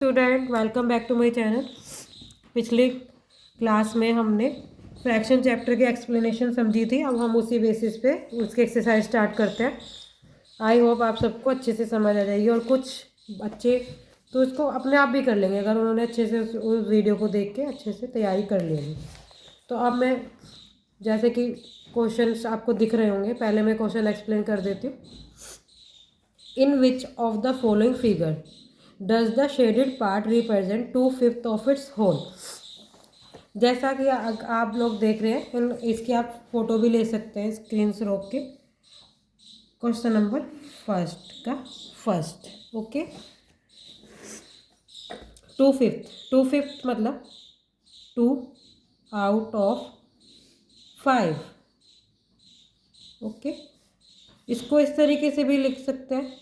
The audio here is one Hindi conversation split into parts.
Student welcome back to my channel. पिछले क्लास में हमने फ्रैक्शन चैप्टर की एक्सप्लेनेशन समझी थी। अब हम उसी बेसिस पे उसके एक्सरसाइज स्टार्ट करते हैं। आई होप आप सबको अच्छे से समझ आ जाएगी और कुछ बच्चे तो इसको अपने आप भी कर लेंगे अगर उन्होंने अच्छे से उस वीडियो को देख के अच्छे से तैयारी कर लेंगे। तो अब मैं जैसे कि क्वेश्चंस आपको दिख रहे होंगे, पहले मैं क्वेश्चन एक्सप्लेन कर देती हूँ। In which of the following figure does the shaded part represent 2/5 of its whole. जैसा कि आप लोग देख रहे हैं, इसकी आप फोटो भी ले सकते हैं स्क्रीन से रोक के। क्वेश्चन नंबर फर्स्ट का फर्स्ट, ओके। 2/5 मतलब 2/5, ओके। इसको इस तरीके से भी लिख सकते हैं,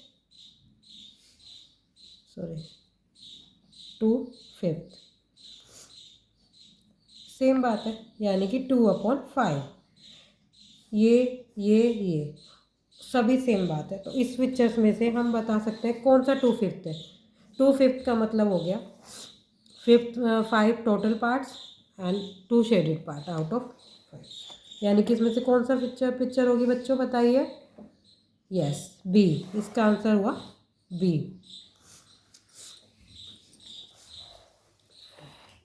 सॉरी 2/5 सेम बात है, यानी कि 2/5। ये सभी सेम बात है। तो इस पिक्चर्स में से हम बता सकते हैं कौन सा 2/5 है। 2/5 का मतलब हो गया 5 total parts and 2 shaded part out of 5, यानी कि इसमें से कौन सा पिक्चर होगी बच्चों, बताइए। यस, बी, इसका आंसर हुआ B.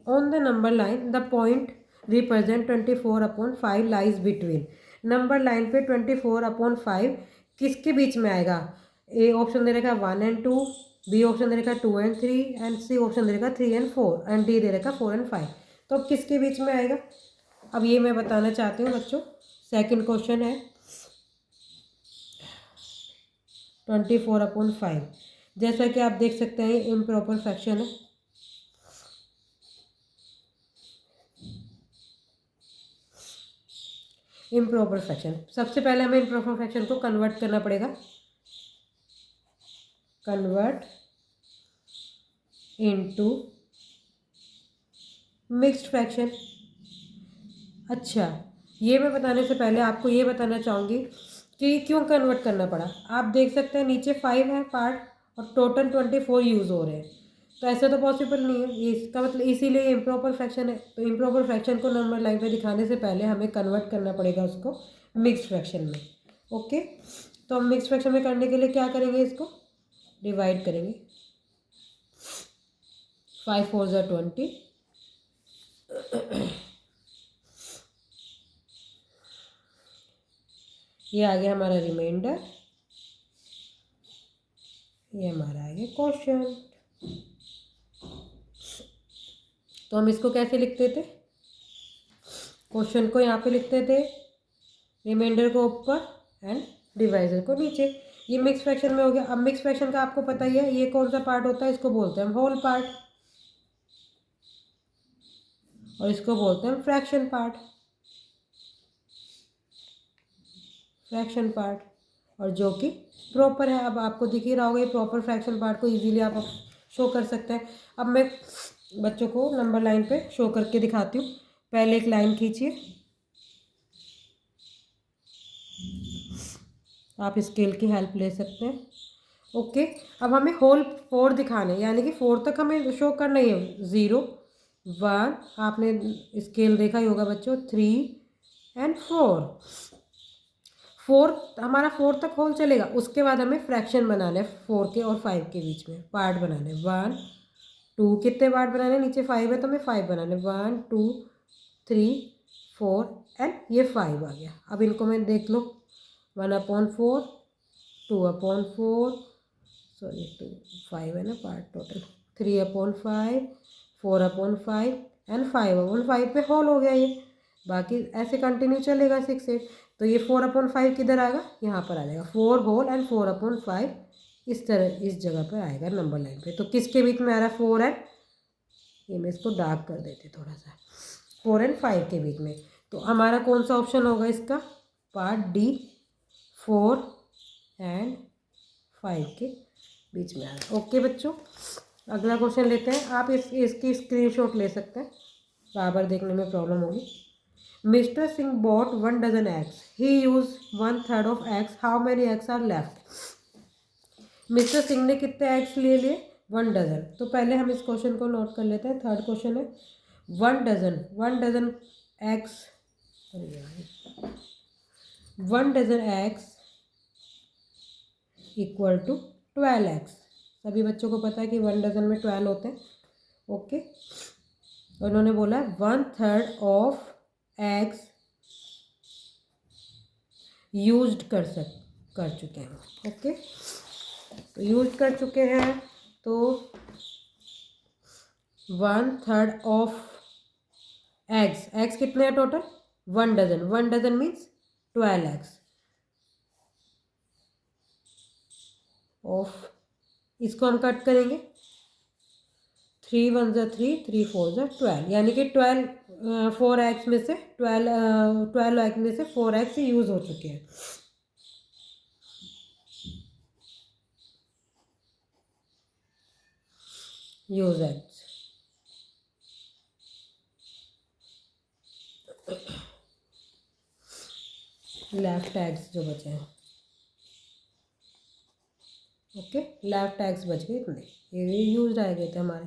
On the number line the point represent 24/5 lies between. Number line पे 24/5 किसके बीच में आएगा? ए ऑप्शन दे रखा 1 and 2, बी ऑप्शन दे रखा 2 and 3 एंड सी ऑप्शन दे रखा 3 and 4 एंड डी दे रखा 4 and 5। तो अब किसके बीच में आएगा? अब ये मैं बताना चाहती हूँ बच्चों। सेकंड क्वेश्चन है 24/5। जैसा कि आप देख सकते हैं इम्प्रॉपर फ्रैक्शन है। इम्प्रॉपर फ्रैक्शन, सबसे पहले हमें इम्प्रॉपर फ्रैक्शन को कन्वर्ट करना पड़ेगा। Convert into mixed fraction. अच्छा, ये मैं बताने से पहले आपको ये बताना चाहूँगी कि क्यों कन्वर्ट करना पड़ा। आप देख सकते हैं नीचे 5 है पार्ट और टोटल 24 यूज़ हो रहे हैं, तो ऐसा तो पॉसिबल नहीं है। इसका मतलब इसीलिए इम्प्रॉपर फ्रैक्शन है। तो इम्प्रॉपर फ्रैक्शन को नंबर लाइन पे दिखाने से पहले हमें कन्वर्ट करना पड़ेगा उसको मिक्स्ड फ्रैक्शन में, ओके। तो हम मिक्स्ड फ्रैक्शन में करने के लिए क्या करेंगे, इसको डिवाइड करेंगे। 5 4 ज़ा 20, ये आ गया हमारा रिमाइंडर, ये हमारा आ गया क्वेश्चन। तो हम इसको कैसे लिखते थे? क्वेश्चन को यहाँ पे लिखते थे, रिमाइंडर को ऊपर एंड डिवाइजर को नीचे। ये मिक्स फ्रैक्शन में हो गया। अब मिक्स फ्रैक्शन का आपको पता ही है, ये कौन सा पार्ट होता है, इसको बोलते हैं हम होल पार्ट और इसको बोलते हैं फ्रैक्शन पार्ट। फ्रैक्शन पार्ट और जो कि प्रॉपर है। अब आपको दिख ही रहा होगा, ये प्रॉपर फ्रैक्शन पार्ट को इजीली आप शो कर सकते हैं। अब मैं बच्चों को नंबर लाइन पे शो करके दिखाती हूँ। पहले एक लाइन खींचिए, आप स्केल की हेल्प ले सकते हैं, ओके। अब हमें होल 4 दिखाने, यानी कि 4 तक हमें शो करना ही है। 0 1, आपने स्केल देखा ही होगा बच्चों, 3 एंड 4 हमारा 4 तक होल चलेगा। उसके बाद हमें फ्रैक्शन बनाना है 4 के और 5 के बीच में पार्ट बनाने। 1 2, कितने पार्ट बनाने? नीचे 5 है तो हमें 5 बनाने। 1 2 3 4 एंड ये 5 आ गया। अब इनको मैं देख लो, 1/4, 2/4, सॉरी 2 5 है ना पार्ट टोटल, 3/5, 4/5 एंड 5/5 पे होल हो गया ये। बाकी ऐसे कंटिन्यू चलेगा 6 8। तो ये 4/5 किधर आएगा? यहाँ पर आ जाएगा। 4 होल एंड 4/5 इस तरह इस जगह पर आएगा नंबर लाइन पे। तो किसके बीच में आ रहा है? 4 एंड, ये मैं इसको डार्क कर देती थोड़ा सा, 4 एंड 5 के बीच में। तो हमारा कौन सा ऑप्शन होगा इसका? पार्ट डी, 4 एंड 5 के बीच में आ रहा है, ओके बच्चों। अगला क्वेश्चन लेते हैं। आप इसकी स्क्रीनशॉट ले सकते हैं, बार बार देखने में प्रॉब्लम होगी। Mister Singh bought 1 dozen eggs. He used 1/3 of eggs. How many eggs are left? Mister Singh ने कितने एग्स ले लिए? 1 डजन। तो पहले हम इस क्वेश्चन को नोट कर लेते हैं। थर्ड क्वेश्चन है 1 dozen eggs, 1 dozen eggs equal to 12 eggs. सभी बच्चों को पता है कि 1 डजन में 12 होते हैं। ओके, तो उन्होंने बोला 1/3 ऑफ एग्स यूज्ड कर चुके हैं। ओके, तो यूज कर चुके हैं तो 1/3 ऑफ एग्स कितने हैं total? 1 dozen. 1 dozen means 12 eggs of, इसको हम कट करेंगे। 3 1 ज़ा 3, 3 4 ज़ा 12, यानी कि 4 एग्स में से 12 एग में से 4 एग्स यूज हो चुके हैं। यूज एग्स, लेफ्ट एग्स जो बचे हैं। ओके, लेफ्ट एग्स बच गए इतने, ये यूज रह गए थे हमारे।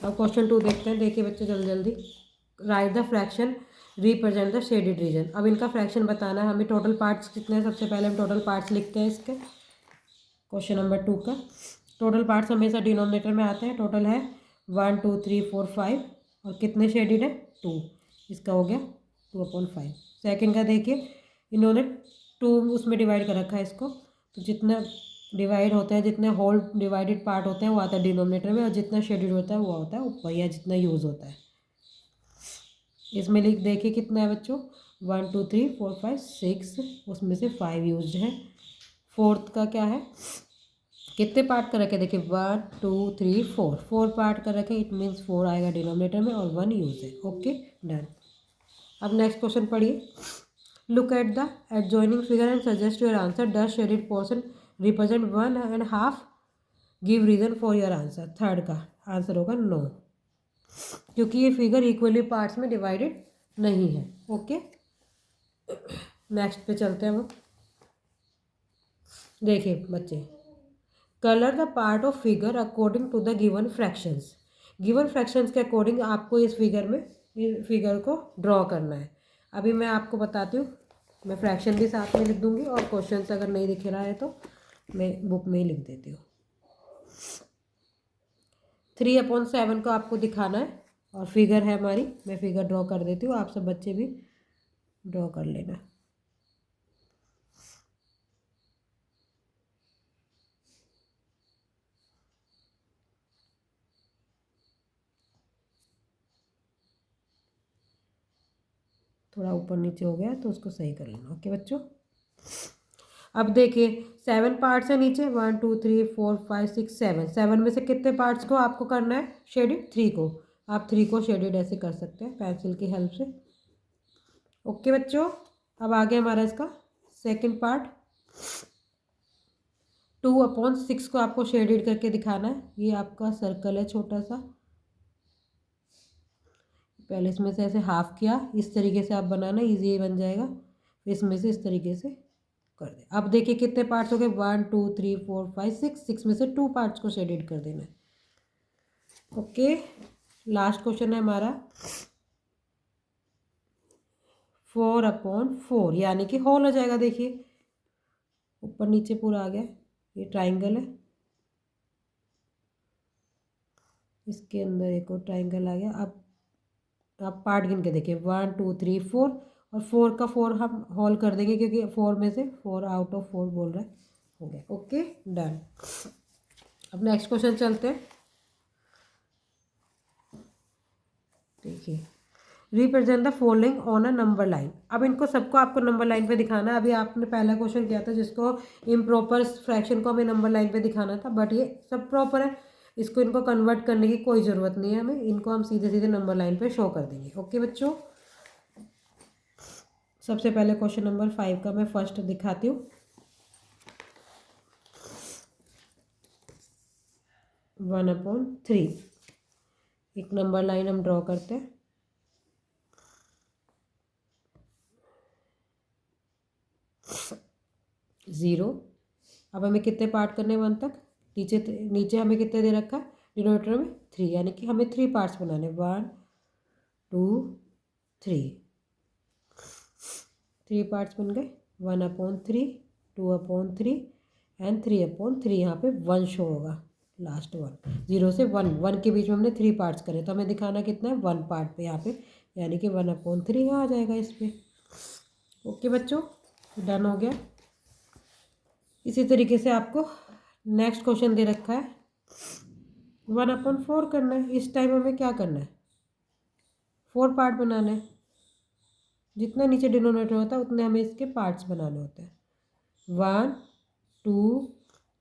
अब क्वेश्चन 2 देखते हैं। देखिए बच्चे जल्दी जल्दी, right the fraction represent the shaded region. अब इनका फ्रैक्शन बताना है हमें। टोटल पार्ट्स कितने हैं? सबसे पहले हम टोटल पार्ट्स लिखते हैं इसके। क्वेश्चन नंबर 2 का टोटल पार्ट्स हमेशा डिनोमिनेटर में आते हैं। टोटल है 1 2 3 4 5, और कितने शेडेड है? 2। इसका हो गया 2/5। सेकेंड का देखिए, इन्होंने 2 उसमें डिवाइड कर रखा है इसको, तो जितना डिवाइड होता है, जितने होल डिवाइडेड पार्ट होते हैं वो आता है डिनोमिनेटर में, और जितना शेडेड होता है वो होता है ऊपर, या जितना यूज़ होता है। इसमें लिख देखिए कितना है बच्चों, 1 2 3 4 5 6, उसमें से 5 यूज है। फोर्थ का क्या है? कितने पार्ट कर रखे? देखिए 1 2 3 4, 4 पार्ट कर रखे, इट मीन्स 4 आएगा डिनोमिनेटर में और 1 यूज है। Okay, done. अब नेक्स्ट क्वेश्चन पढ़िए। Look at the adjoining figure and suggest your answer. Does shaded portion represent 1.5, give reason for your answer. Third का आंसर होगा नो, क्योंकि ये फिगर इक्वली पार्ट्स में डिवाइडेड नहीं है। ओके, नेक्स्ट पे चलते हैं। वो देखिए बच्चे, colour the part of figure according to the given fractions. Given fractions के अकॉर्डिंग आपको इस फिगर को ड्रॉ करना है। अभी मैं आपको बताती हूँ, मैं फ्रैक्शन भी साथ में लिख दूंगी, और क्वेश्चन अगर नहीं दिख रहा है तो मैं बुक में ही लिख देती हूँ। 3/7 को आपको दिखाना है, और फिगर है हमारी। मैं फिगर ड्रॉ कर देती हूँ, आप सब बच्चे भी ड्रॉ कर लेना। थोड़ा ऊपर नीचे हो गया तो उसको सही कर लेना। ओके बच्चों, अब देखिए 7 पार्ट्स है नीचे, 1 2 3 4 5 6 7। 7 में से कितने पार्ट्स को आपको करना है शेडेड? 3 को। आप 3 को शेडेड ऐसे कर सकते हैं पेंसिल की हेल्प से। ओके बच्चों, अब आगे हमारा इसका सेकंड पार्ट। 2/6 को आपको शेडेड करके दिखाना है। ये आपका सर्कल है छोटा सा, पहले इसमें से ऐसे हाफ किया, इस तरीके से आप बनाना, इजी बन जाएगा। फिर इसमें से इस तरीके से कर दे। अब देखिए कितने पार्ट्स हो गए, 1 2 3 4 5 6। 6 में से 2 पार्ट्स को शेडेड कर देना है। ओके, लास्ट क्वेश्चन है हमारा 4/4, यानी कि होल हो जाएगा। देखिए ऊपर नीचे पूरा आ गया, ये ट्राइंगल है, इसके अंदर एक और ट्राइंगल आ गया। अब आप पार्ट गिन के देखिए, 1 2 3 4, और 4 का 4 हम होल कर देंगे, क्योंकि 4 में से 4 आउट ऑफ 4 बोल रहा है। हो गया। Okay, done. अब नेक्स्ट क्वेश्चन चलते हैं। देखिए, represent the following on a number line. अब इनको सबको आपको नंबर लाइन पे दिखाना है। अभी आपने पहला क्वेश्चन किया था जिसको इम्प्रॉपर फ्रैक्शन को हमें नंबर लाइन पे दिखाना था, बट ये सब प्रॉपर है। इसको इनको कन्वर्ट करने की कोई ज़रूरत नहीं है हमें, इनको हम सीधे सीधे नंबर लाइन पे शो कर देंगे। ओके बच्चों, सबसे पहले क्वेश्चन नंबर 5 का मैं फर्स्ट दिखाती हूँ। 1/3, एक नंबर लाइन हम ड्रॉ करते हैं। ज़ीरो। अब हमें कितने पार्ट करने 1 तक, नीचे नीचे हमें कितने दे रखा है डिनोमिनेटर में 3, यानी कि हमें 3 पार्ट्स बनाने, 1 2 3, 3 पार्ट्स बन गए, 1/3, 2/3 एंड 3/3। यहाँ पे 1 शो होगा, लास्ट 1, 0 से 1 के बीच में हमने 3 पार्ट्स करे, तो हमें दिखाना कितना है 1 पार्ट पे यहाँ पे, यानी कि 1/3 यहाँ आ जाएगा इस पर। ओके बच्चों, डन हो गया। इसी तरीके से आपको नेक्स्ट क्वेश्चन दे रखा है 1/4 करना है। इस टाइम हमें क्या करना है, 4 पार्ट बनाने हैं। जितना नीचे डिनोमिनेटर होता है उतने हमें इसके पार्ट्स बनाने होते हैं। 1 2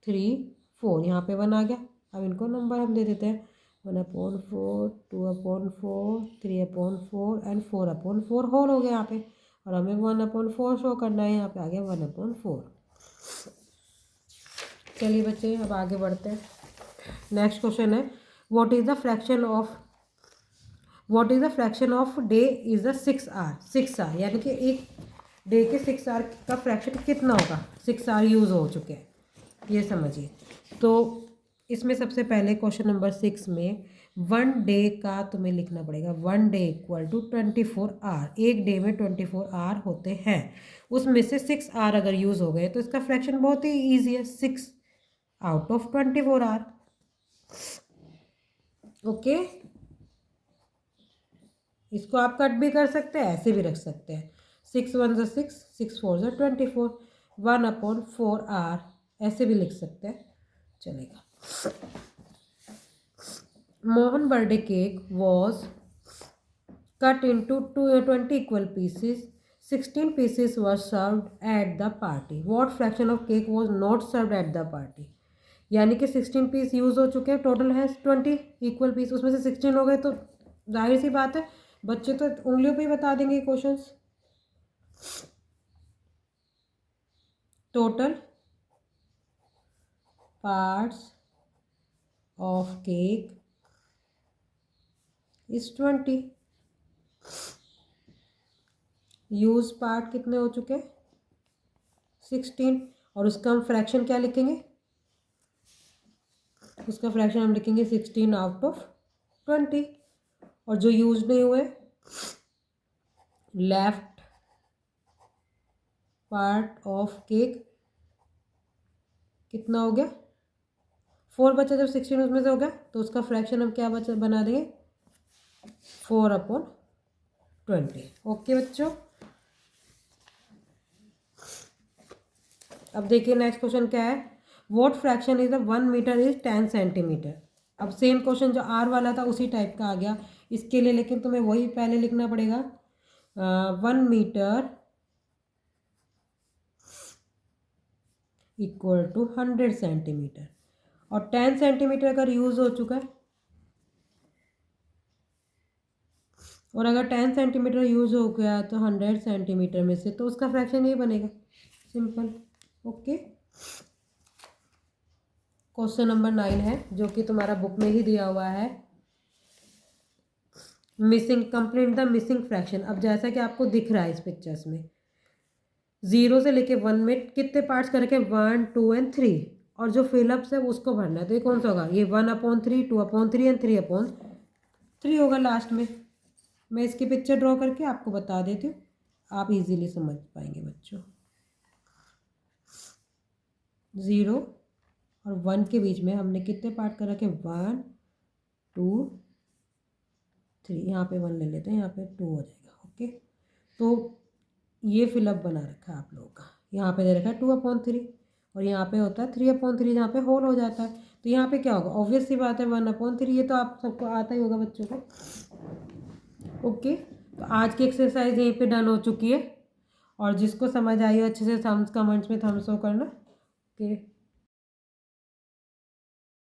3 4, यहाँ पे 1 आ गया। अब इनको नंबर हम दे देते हैं, 1/4, 2/4, 3/4 एंड 4/4 होल हो गया यहाँ पे, और हमें 1/4 शो करना है। यहाँ पे आ गया 1/4। चलिए बच्चे अब आगे बढ़ते हैं। नेक्स्ट क्वेश्चन है what is the fraction of day is the 6 hour. 6 hour यानी कि एक डे के 6 आवर का फ्रैक्शन कितना होगा। 6 आवर यूज़ हो चुके हैं, ये समझिए। तो इसमें सबसे पहले क्वेश्चन नंबर 6 में 1 डे का तुम्हें लिखना पड़ेगा। 1 डे इक्वल टू 24 आवर। एक डे में 24 आवर होते हैं, उसमें से 6 आवर अगर यूज़ हो गए तो इसका फ्रैक्शन बहुत ही ईजी है, 6 आउट ऑफ 24 आवर। ओके, इसको आप कट भी कर सकते हैं, ऐसे भी रख सकते हैं। 6 1 ज़ा 6, 6 4 ज़ा 24, 1/4 आवर ऐसे भी लिख सकते हैं, चलेगा। Mohan birthday cake was cut into 20 equal pieces. 16 pieces were served at the party. What fraction of cake was not served at the party? यानी कि 16 पीस यूज़ हो चुके हैं, टोटल है 20 इक्वल पीस, उसमें से 16 हो गए, तो जाहिर सी बात है बच्चे तो उंगलियों पे ही बता देंगे questions. Total parts of cake is 20। Use part कितने हो चुके हैं 16, और उसका हम फ्रैक्शन क्या लिखेंगे, उसका फ्रैक्शन हम लिखेंगे 16 आउट ऑफ 20। और जो यूज नहीं हुए लेफ्ट पार्ट ऑफ केक कितना हो गया 4 बचा, जब 16 उसमें से हो गया तो उसका फ्रैक्शन हम क्या बचा बना देंगे 4/20। ओके बच्चों, अब देखिए नेक्स्ट क्वेश्चन क्या है। What fraction is the 1 metre is 10 centimetre. अब सेम क्वेश्चन जो आर वाला था उसी टाइप का आ गया इसके लिए, लेकिन तुम्हें वही पहले लिखना पड़ेगा 1 मीटर इक्वल टू 100 सेंटीमीटर, और 10 सेंटीमीटर अगर यूज़ हो चुका है, और अगर 10 सेंटीमीटर यूज़ हो गया तो 100 सेंटीमीटर में से तो उसका फ्रैक्शन ये बनेगा, सिंपल। ओके, क्वेश्चन नंबर 9 है जो कि तुम्हारा बुक में ही दिया हुआ है। Missing, complete the missing fraction. अब जैसा कि आपको दिख रहा है इस पिक्चर्स में 0 से लेके 1 में कितने पार्ट्स करके 1 2 एंड 3, और जो फिलअप्स है उसको भरना है। तो ये कौन सा होगा, ये 1/3, 2/3 एंड 3/3 होगा लास्ट में। मैं इसकी पिक्चर ड्रॉ करके आपको बता देती हूँ, आप इजीली समझ पाएंगे बच्चों। 0 और 1 के बीच में हमने कितने पार्ट कर रखे 1 2 3, यहाँ पे 1 ले लेते हैं, यहाँ पे 2 हो जाएगा। ओके, तो ये फिलअप बना रखा है आप लोगों का। यहाँ पे दे रखा है 2/3, और यहाँ पे होता है 3/3 जहाँ पे होल हो जाता है। तो यहाँ पे क्या होगा, ऑब्वियस सी बात है 1/3, ये तो आप सबको आता ही होगा बच्चों को। ओके, तो आज की एक्सरसाइज यहीं पे डन हो चुकी है, और जिसको समझ आई हो अच्छे से थम्स कमेंट्स में थम्स अप करना। ओके।